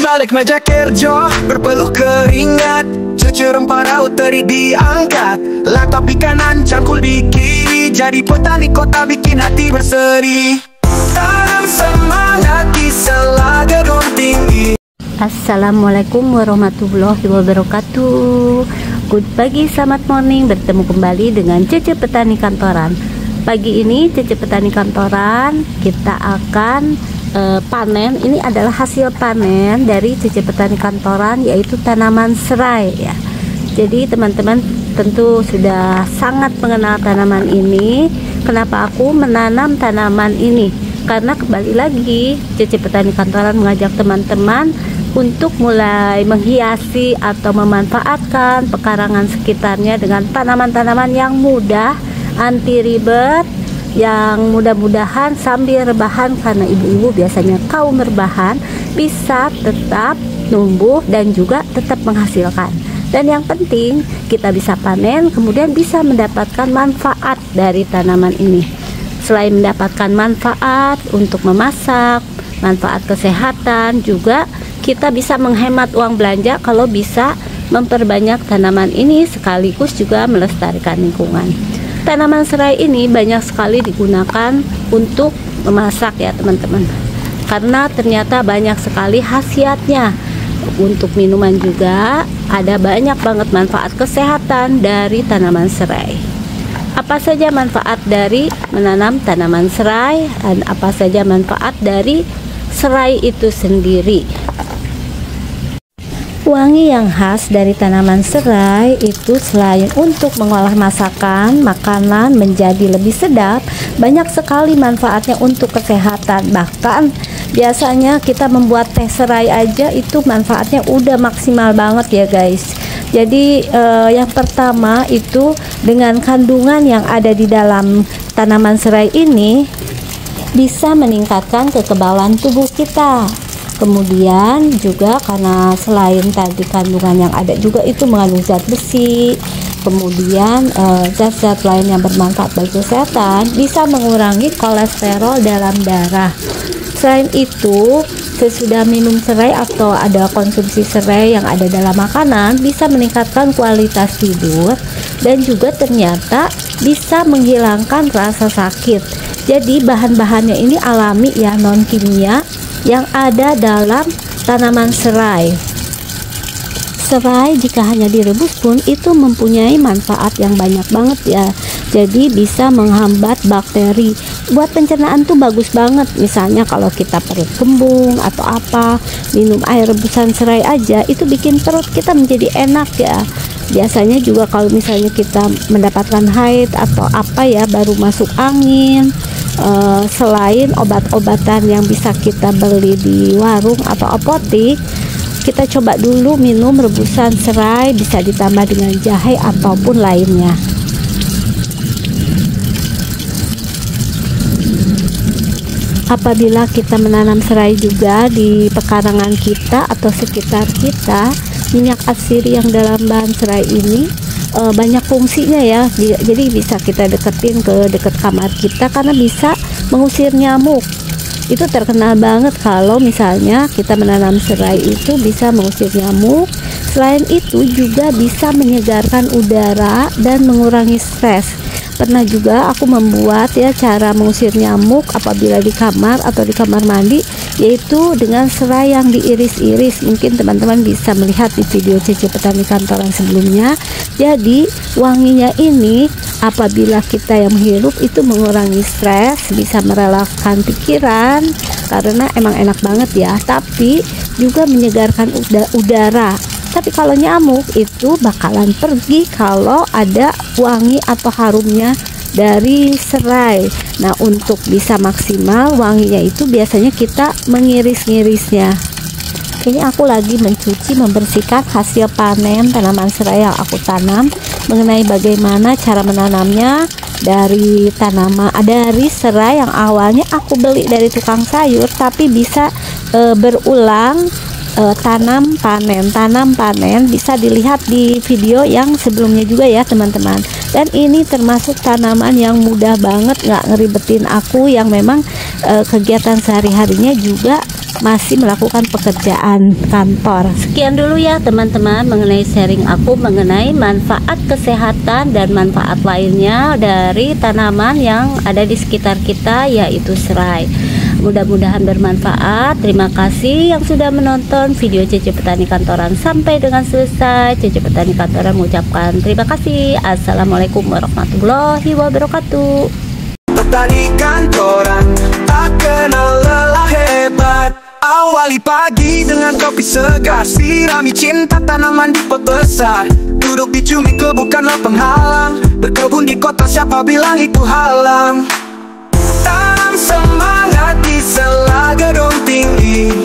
balik meja kerja, berpeluh keringat, cucur rempah raut teri diangkat, laptop di kanan, cangkul di kiri, jadi petani kota bikin hati berseri. Tanam semangat di selada gedung tinggi. Assalamualaikum warahmatullahi wabarakatuh. Good pagi, selamat morning. Bertemu kembali dengan Cece Petani Kantoran. Pagi ini Cece Petani Kantoran kita akan panen. Ini adalah hasil panen dari Cece Petani Kantoran, yaitu tanaman serai ya. Jadi teman-teman tentu sudah sangat mengenal tanaman ini. Kenapa aku menanam tanaman ini? Karena kembali lagi Cece Petani Kantoran mengajak teman-teman untuk mulai menghiasi atau memanfaatkan pekarangan sekitarnya dengan tanaman-tanaman yang mudah, anti ribet, yang mudah-mudahan sambil rebahan, karena ibu-ibu biasanya kaum rebahan, bisa tetap tumbuh dan juga tetap menghasilkan. Dan yang penting kita bisa panen, kemudian bisa mendapatkan manfaat dari tanaman ini. Selain mendapatkan manfaat untuk memasak, manfaat kesehatan, juga kita bisa menghemat uang belanja kalau bisa memperbanyak tanaman ini, sekaligus juga melestarikan lingkungan. Tanaman serai ini banyak sekali digunakan untuk memasak ya teman-teman, karena ternyata banyak sekali khasiatnya. Untuk minuman juga ada banyak banget manfaat kesehatan dari tanaman serai. Apa saja manfaat dari menanam tanaman serai dan apa saja manfaat dari serai itu sendiri? Wangi yang khas dari tanaman serai itu selain untuk mengolah masakan, makanan menjadi lebih sedap, banyak sekali manfaatnya untuk kesehatan. Bahkan biasanya kita membuat teh serai aja itu manfaatnya udah maksimal banget ya guys. Jadi yang pertama itu dengan kandungan yang ada di dalam tanaman serai ini bisa meningkatkan kekebalan tubuh kita. Kemudian juga karena selain tadi kandungan yang ada juga itu mengandung zat besi, kemudian zat-zat lain yang bermanfaat bagi kesehatan, bisa mengurangi kolesterol dalam darah. Selain itu, sesudah minum serai atau ada konsumsi serai yang ada dalam makanan bisa meningkatkan kualitas tidur dan juga ternyata bisa menghilangkan rasa sakit. Jadi bahan-bahannya ini alami ya, non kimia yang ada dalam tanaman serai. Serai jika hanya direbus pun itu mempunyai manfaat yang banyak banget ya. Jadi bisa menghambat bakteri. Buat pencernaan tuh bagus banget. Misalnya kalau kita perut kembung atau apa, minum air rebusan serai aja itu bikin perut kita menjadi enak ya. Biasanya juga kalau misalnya kita mendapatkan haid atau apa ya, baru masuk angin, selain obat-obatan yang bisa kita beli di warung atau apotik, kita coba dulu minum rebusan serai, bisa ditambah dengan jahe ataupun lainnya. Apabila kita menanam serai juga di pekarangan kita atau sekitar kita, minyak asiri yang dalam bahan serai ini banyak fungsinya ya. Jadi bisa kita deketin ke dekat kamar kita karena bisa mengusir nyamuk. Itu terkenal banget kalau misalnya kita menanam serai itu bisa mengusir nyamuk. Selain itu juga bisa menyegarkan udara dan mengurangi stres. Pernah juga aku membuat ya cara mengusir nyamuk apabila di kamar atau di kamar mandi, yaitu dengan serai yang diiris-iris. Mungkin teman-teman bisa melihat di video Cece Petani Kantoran sebelumnya. Jadi wanginya ini apabila kita yang menghirup itu mengurangi stres, bisa merelakskan pikiran karena emang enak banget ya, tapi juga menyegarkan udara. Tapi kalau nyamuk itu bakalan pergi kalau ada wangi atau harumnya dari serai. Nah, untuk bisa maksimal wanginya itu biasanya kita mengiris-ngirisnya. Ini aku lagi mencuci, membersihkan hasil panen tanaman serai yang aku tanam. Mengenai bagaimana cara menanamnya dari dari serai yang awalnya aku beli dari tukang sayur, tapi bisa berulang tanam panen bisa dilihat di video yang sebelumnya juga ya teman-teman. Dan ini termasuk tanaman yang mudah banget, nggak ngeribetin aku, yang memang kegiatan sehari-harinya juga masih melakukan pekerjaan kantor. Sekian dulu ya teman-teman mengenai sharing aku mengenai manfaat kesehatan dan manfaat lainnya dari tanaman yang ada di sekitar kita, yaitu serai. Mudah-mudahan bermanfaat. Terima kasih yang sudah menonton video Cece Petani Kantoran sampai dengan selesai. Cece Petani Kantoran mengucapkan terima kasih. Assalamualaikum warahmatullahi wabarakatuh. Petani kantoran tak kenal lelah hebat. Awali pagi dengan kopi segar, sirami cinta tanaman di pot besar. Duduk di cumi bukanlah penghalang, berkebun di kota siapa bilang itu halang. Tanam semangat di sela gedung tinggi,